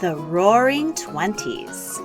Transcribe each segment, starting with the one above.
The Roaring Twenties.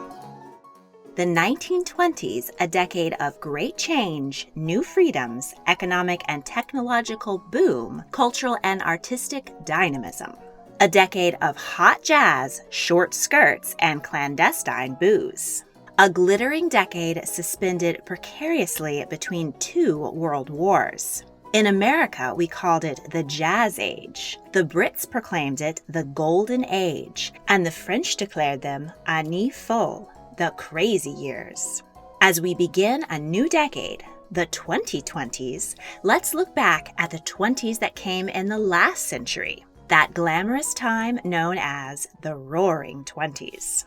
The 1920s, a decade of great change, new freedoms, economic and technological boom, cultural and artistic dynamism. A decade of hot jazz, short skirts, and clandestine booze. A glittering decade suspended precariously between two world wars. In America, we called it the Jazz Age. The Brits proclaimed it the Golden Age, and the French declared them Années, folles, the crazy years. As we begin a new decade, the 2020s, let's look back at the 20s that came in the last century, that glamorous time known as the Roaring Twenties.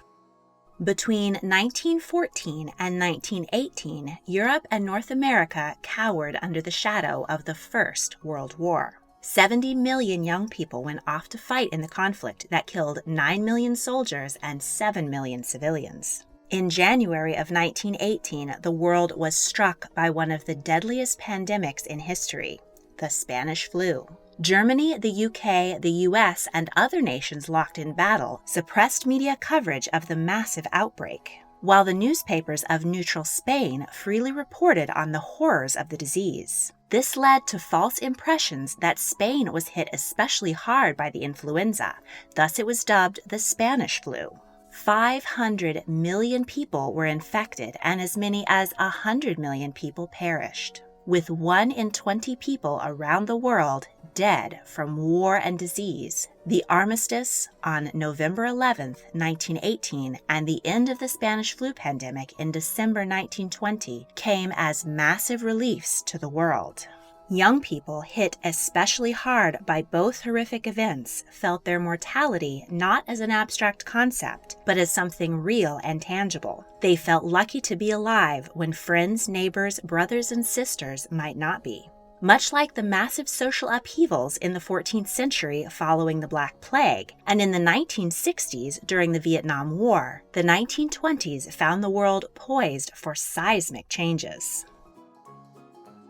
Between 1914 and 1918, Europe and North America cowered under the shadow of the First World War. 70 million young people went off to fight in the conflict that killed 9 million soldiers and 7 million civilians. In January of 1918, the world was struck by one of the deadliest pandemics in history, the Spanish flu. Germany, the UK, the US, and other nations locked in battle suppressed media coverage of the massive outbreak, while the newspapers of neutral Spain freely reported on the horrors of the disease. This led to false impressions that Spain was hit especially hard by the influenza, thus it was dubbed the Spanish flu. 500 million people were infected and as many as 100 million people perished, with 1 in 20 people around the world dead from war and disease. The armistice on November 11, 1918, and the end of the Spanish flu pandemic in December 1920 came as massive reliefs to the world. Young people, hit especially hard by both horrific events, felt their mortality not as an abstract concept, but as something real and tangible. They felt lucky to be alive when friends, neighbors, brothers, and sisters might not be. Much like the massive social upheavals in the 14th century following the Black Plague, and in the 1960s during the Vietnam War, the 1920s found the world poised for seismic changes.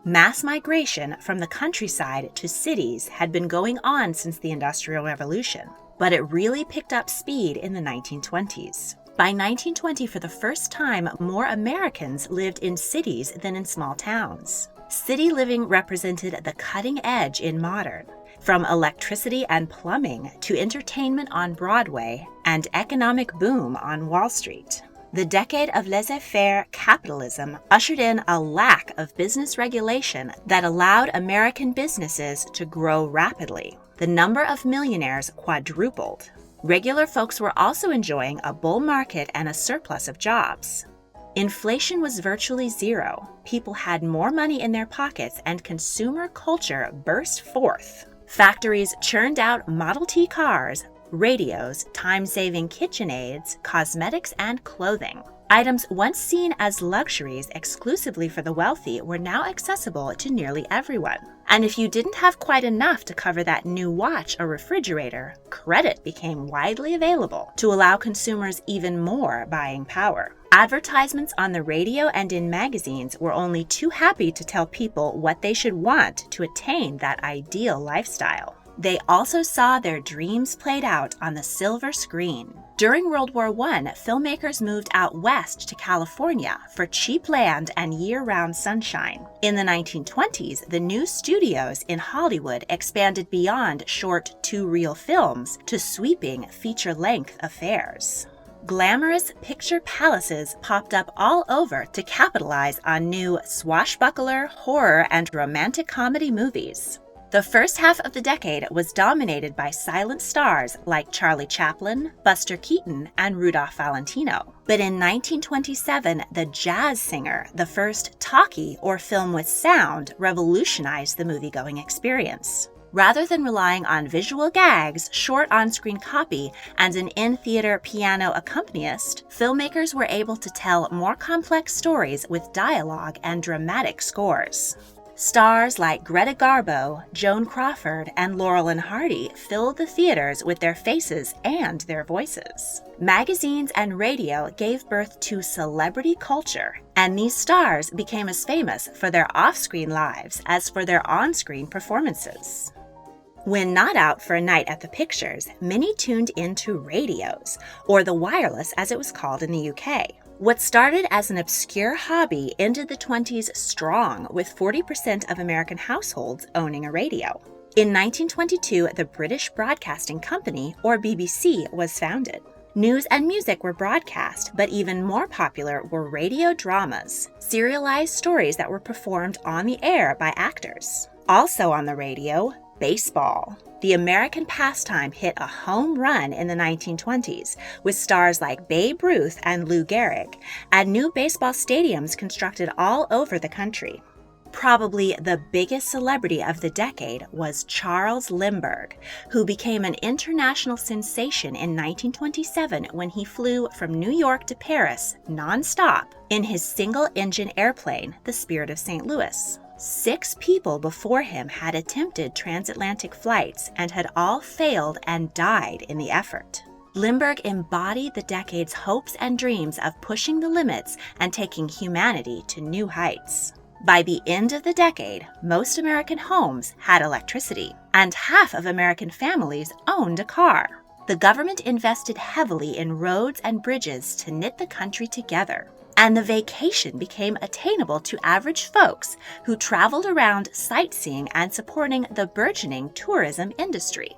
Mass migration from the countryside to cities had been going on since the Industrial Revolution, but it really picked up speed in the 1920s. By 1920, for the first time, more Americans lived in cities than in small towns. City living represented the cutting edge in modern, from electricity and plumbing to entertainment on Broadway and economic boom on Wall Street. The decade of laissez-faire capitalism ushered in a lack of business regulation that allowed American businesses to grow rapidly. The number of millionaires quadrupled. Regular folks were also enjoying a bull market and a surplus of jobs. Inflation was virtually zero. People had more money in their pockets and consumer culture burst forth. Factories churned out Model T cars, radios, time-saving kitchen aids, cosmetics, and clothing. Items once seen as luxuries exclusively for the wealthy were now accessible to nearly everyone. And if you didn't have quite enough to cover that new watch or refrigerator, credit became widely available to allow consumers even more buying power. Advertisements on the radio and in magazines were only too happy to tell people what they should want to attain that ideal lifestyle. They also saw their dreams played out on the silver screen. During World War I, filmmakers moved out west to California for cheap land and year-round sunshine. In the 1920s, the new studios in Hollywood expanded beyond short two-reel films to sweeping feature-length affairs. Glamorous picture palaces popped up all over to capitalize on new swashbuckler, horror, and romantic comedy movies. The first half of the decade was dominated by silent stars like Charlie Chaplin, Buster Keaton, and Rudolph Valentino. But in 1927, The Jazz Singer, the first talkie or film with sound, revolutionized the movie-going experience. Rather than relying on visual gags, short on-screen copy, and an in-theater piano accompanist, filmmakers were able to tell more complex stories with dialogue and dramatic scores. Stars like Greta Garbo, Joan Crawford, and Laurel and Hardy filled the theaters with their faces and their voices. Magazines and radio gave birth to celebrity culture, and these stars became as famous for their off-screen lives as for their on-screen performances. When not out for a night at the pictures, many tuned into radios, or the wireless as it was called in the UK. What started as an obscure hobby ended the 20s strong, with 40% of American households owning a radio. In 1922, the British Broadcasting Company, or BBC, was founded. News and music were broadcast, but even more popular were radio dramas, serialized stories that were performed on the air by actors. Also on the radio, baseball. The American pastime hit a home run in the 1920s, with stars like Babe Ruth and Lou Gehrig, and new baseball stadiums constructed all over the country. Probably the biggest celebrity of the decade was Charles Lindbergh, who became an international sensation in 1927 when he flew from New York to Paris nonstop in his single-engine airplane, the Spirit of St. Louis. 6 people before him had attempted transatlantic flights and had all failed and died in the effort. Lindbergh embodied the decade's hopes and dreams of pushing the limits and taking humanity to new heights. By the end of the decade, most American homes had electricity, and half of American families owned a car. The government invested heavily in roads and bridges to knit the country together, and the vacation became attainable to average folks who traveled around sightseeing and supporting the burgeoning tourism industry.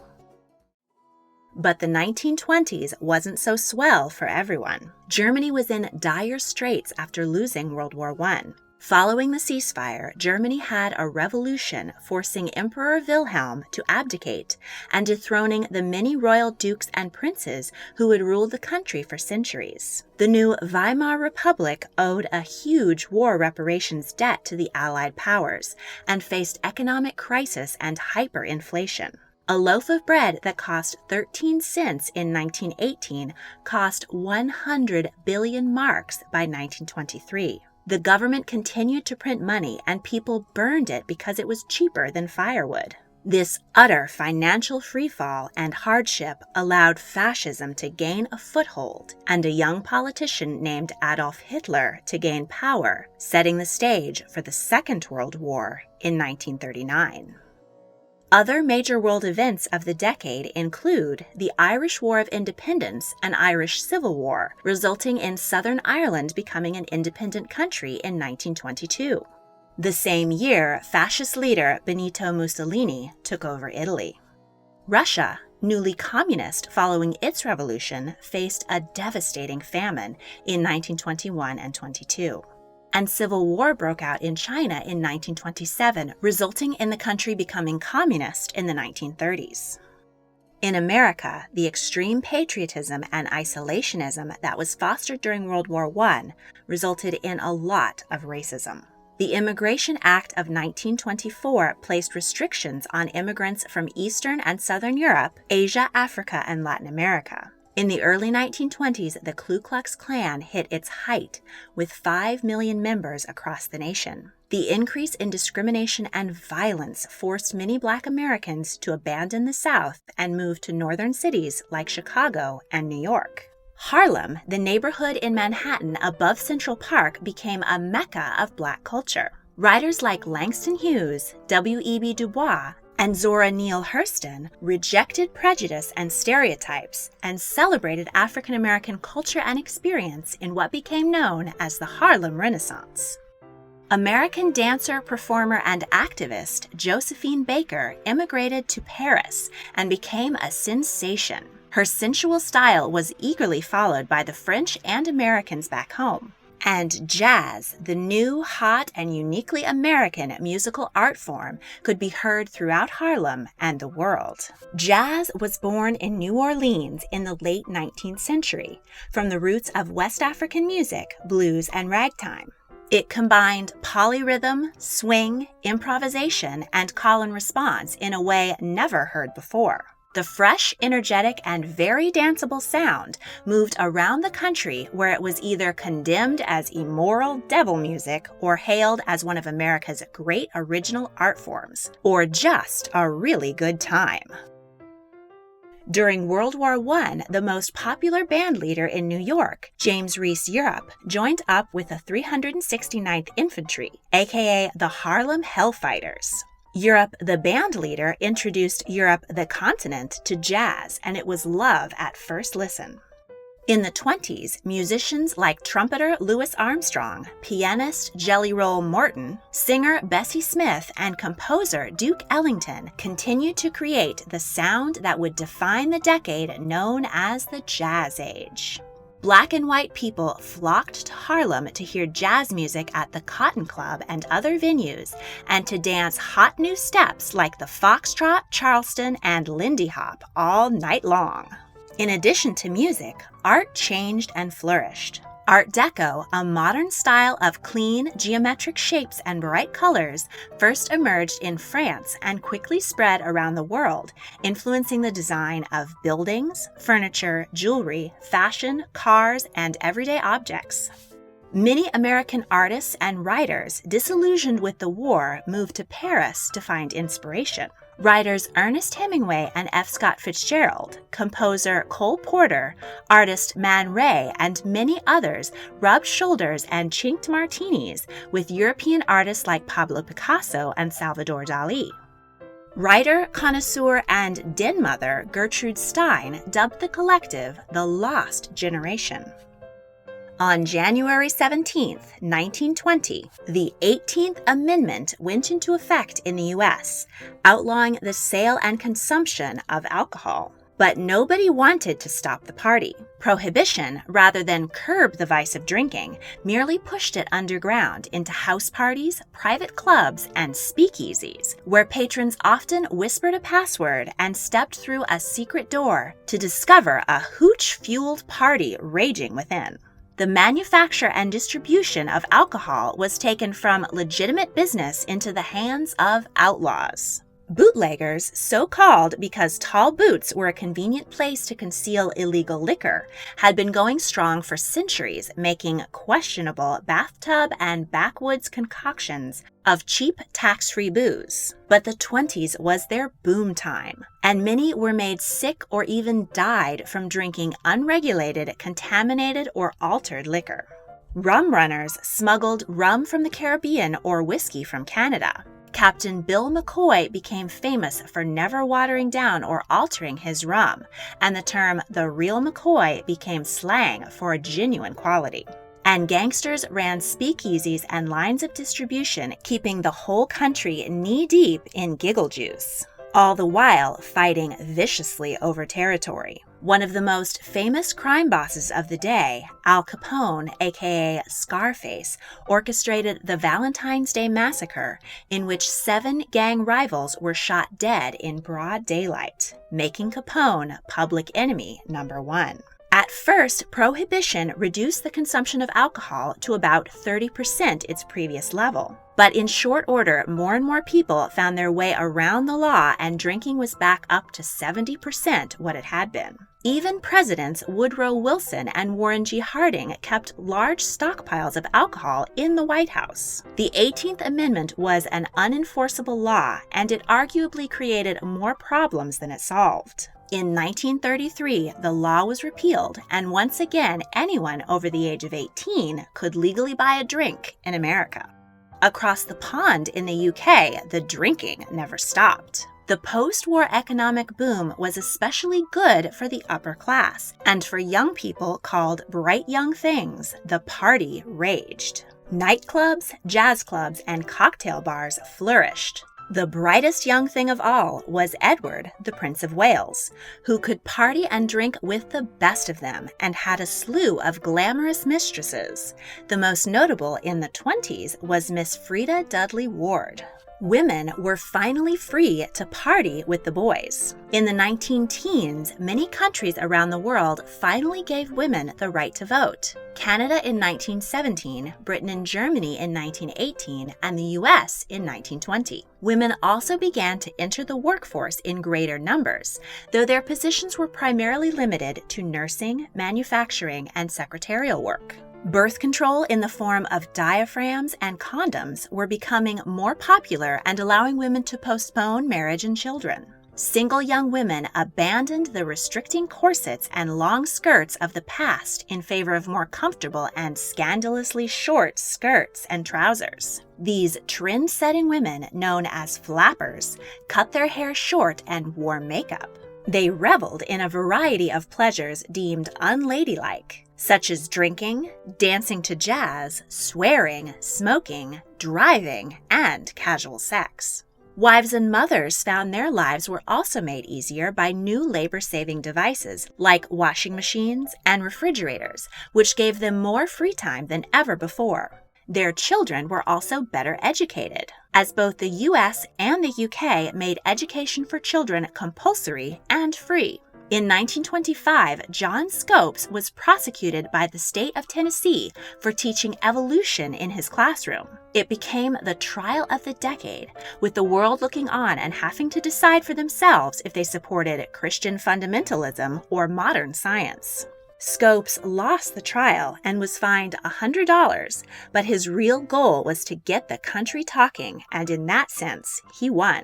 But the 1920s wasn't so swell for everyone. Germany was in dire straits after losing World War I. Following the ceasefire, Germany had a revolution forcing Emperor Wilhelm to abdicate and dethroning the many royal dukes and princes who had ruled the country for centuries. The new Weimar Republic owed a huge war reparations debt to the Allied powers and faced economic crisis and hyperinflation. A loaf of bread that cost 13 cents in 1918 cost 100 billion marks by 1923. The government continued to print money and people burned it because it was cheaper than firewood. This utter financial freefall and hardship allowed fascism to gain a foothold and a young politician named Adolf Hitler to gain power, setting the stage for the Second World War in 1939. Other major world events of the decade include the Irish War of Independence and Irish Civil War, resulting in Southern Ireland becoming an independent country in 1922. The same year, fascist leader Benito Mussolini took over Italy. Russia, newly communist following its revolution, faced a devastating famine in 1921 and 22. And civil war broke out in China in 1927, resulting in the country becoming communist in the 1930s. In America, the extreme patriotism and isolationism that was fostered during World War I resulted in a lot of racism. The Immigration Act of 1924 placed restrictions on immigrants from Eastern and Southern Europe, Asia, Africa, and Latin America. In the early 1920s, the Ku Klux Klan hit its height, with 5 million members across the nation. The increase in discrimination and violence forced many Black Americans to abandon the South and move to northern cities like Chicago and New York. Harlem, the neighborhood in Manhattan above Central Park, became a mecca of Black culture. Writers like Langston Hughes, W.E.B. Du Bois, and Zora Neale Hurston rejected prejudice and stereotypes and celebrated African American culture and experience in what became known as the Harlem Renaissance. American dancer, performer, and activist Josephine Baker immigrated to Paris and became a sensation. Her sensual style was eagerly followed by the French and Americans back home. And jazz, the new, hot, and uniquely American musical art form, could be heard throughout Harlem and the world. Jazz was born in New Orleans in the late 19th century, from the roots of West African music, blues, and ragtime. It combined polyrhythm, swing, improvisation, and call and response in a way never heard before. The fresh, energetic, and very danceable sound moved around the country where it was either condemned as immoral devil music or hailed as one of America's great original art forms, or just a really good time. During World War I, the most popular band leader in New York, James Reese Europe, joined up with the 369th Infantry, aka the Harlem Hellfighters. Europe the band leader introduced Europe the continent to jazz, and it was love at first listen. In the 20s, musicians like trumpeter Louis Armstrong, pianist Jelly Roll Morton, singer Bessie Smith, and composer Duke Ellington continued to create the sound that would define the decade known as the Jazz Age. Black and white people flocked to Harlem to hear jazz music at the Cotton Club and other venues, and to dance hot new steps like the foxtrot, Charleston, and Lindy Hop all night long. In addition to music, art changed and flourished. Art Deco, a modern style of clean, geometric shapes and bright colors, first emerged in France and quickly spread around the world, influencing the design of buildings, furniture, jewelry, fashion, cars, and everyday objects. Many American artists and writers, disillusioned with the war, moved to Paris to find inspiration. Writers Ernest Hemingway and F. Scott Fitzgerald, composer Cole Porter, artist Man Ray, and many others rubbed shoulders and chinked martinis with European artists like Pablo Picasso and Salvador Dali. Writer, connoisseur, and den mother Gertrude Stein dubbed the collective the Lost Generation. On January 17, 1920, the 18th Amendment went into effect in the U.S., outlawing the sale and consumption of alcohol. But nobody wanted to stop the party. Prohibition, rather than curb the vice of drinking, merely pushed it underground into house parties, private clubs, and speakeasies, where patrons often whispered a password and stepped through a secret door to discover a hooch-fueled party raging within. The manufacture and distribution of alcohol was taken from legitimate business into the hands of outlaws. Bootleggers, so called because tall boots were a convenient place to conceal illegal liquor, had been going strong for centuries, making questionable bathtub and backwoods concoctions of cheap tax-free booze. But the 20s was their boom time, and many were made sick or even died from drinking unregulated, contaminated, or altered liquor. Rum runners smuggled rum from the Caribbean or whiskey from Canada. Captain Bill McCoy became famous for never watering down or altering his rum, and the term "the real McCoy" became slang for a genuine quality. And gangsters ran speakeasies and lines of distribution, keeping the whole country knee-deep in giggle juice, all the while fighting viciously over territory. One of the most famous crime bosses of the day, Al Capone, aka Scarface, orchestrated the Valentine's Day Massacre, in which 7 gang rivals were shot dead in broad daylight, making Capone public enemy number 1. At first, prohibition reduced the consumption of alcohol to about 30% its previous level. But in short order, more and more people found their way around the law, and drinking was back up to 70% what it had been. Even Presidents Woodrow Wilson and Warren G. Harding kept large stockpiles of alcohol in the White House. The 18th Amendment was an unenforceable law, and it arguably created more problems than it solved. In 1933, the law was repealed, and once again, anyone over the age of 18 could legally buy a drink in America. Across the pond in the UK, the drinking never stopped. The post-war economic boom was especially good for the upper class, and for young people called bright young things, the party raged. Nightclubs, jazz clubs, and cocktail bars flourished. The brightest young thing of all was Edward, the Prince of Wales, who could party and drink with the best of them and had a slew of glamorous mistresses. The most notable in the 20s was Miss Frida Dudley Ward. Women were finally free to party with the boys. In the 19-teens, many countries around the world finally gave women the right to vote. Canada in 1917, Britain and Germany in 1918, and the US in 1920. Women also began to enter the workforce in greater numbers, though their positions were primarily limited to nursing, manufacturing, and secretarial work. Birth control in the form of diaphragms and condoms were becoming more popular and allowing women to postpone marriage and children. Single young women abandoned the restricting corsets and long skirts of the past in favor of more comfortable and scandalously short skirts and trousers. These trend-setting women, known as flappers, cut their hair short and wore makeup. They reveled in a variety of pleasures deemed unladylike, such as drinking, dancing to jazz, swearing, smoking, driving, and casual sex. Wives and mothers found their lives were also made easier by new labor-saving devices like washing machines and refrigerators, which gave them more free time than ever before. Their children were also better educated, as both the US and the UK made education for children compulsory and free. In 1925, John Scopes was prosecuted by the state of Tennessee for teaching evolution in his classroom. It became the trial of the decade, with the world looking on and having to decide for themselves if they supported Christian fundamentalism or modern science. Scopes lost the trial and was fined $100, but his real goal was to get the country talking, and in that sense, he won.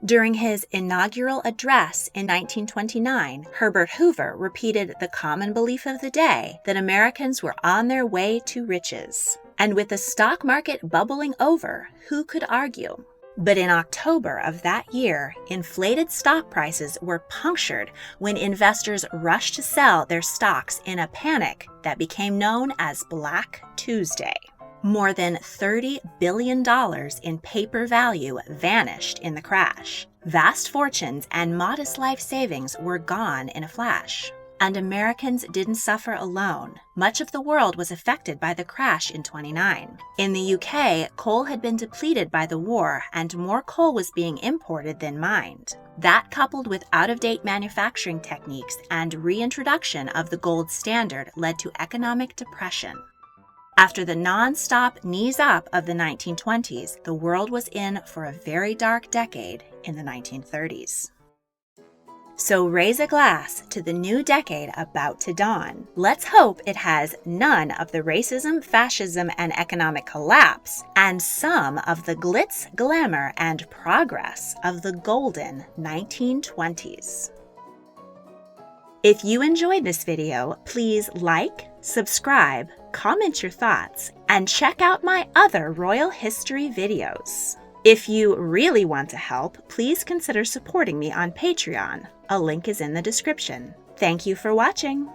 During his inaugural address in 1929, Herbert Hoover repeated the common belief of the day that Americans were on their way to riches. And with the stock market bubbling over, who could argue? But in October of that year, inflated stock prices were punctured when investors rushed to sell their stocks in a panic that became known as Black Tuesday. More than $30 billion in paper value vanished in the crash. Vast fortunes and modest life savings were gone in a flash. And Americans didn't suffer alone. Much of the world was affected by the crash in 1929. In the UK, coal had been depleted by the war, and more coal was being imported than mined. That, coupled with out-of-date manufacturing techniques and reintroduction of the gold standard, led to economic depression. After the non-stop knees-up of the 1920s, the world was in for a very dark decade in the 1930s. So raise a glass to the new decade about to dawn. Let's hope it has none of the racism, fascism, and economic collapse, and some of the glitz, glamour, and progress of the golden 1920s. If you enjoyed this video, please like, subscribe, comment your thoughts, and check out my other royal history videos. If you really want to help, please consider supporting me on Patreon. A link is in the description. Thank you for watching.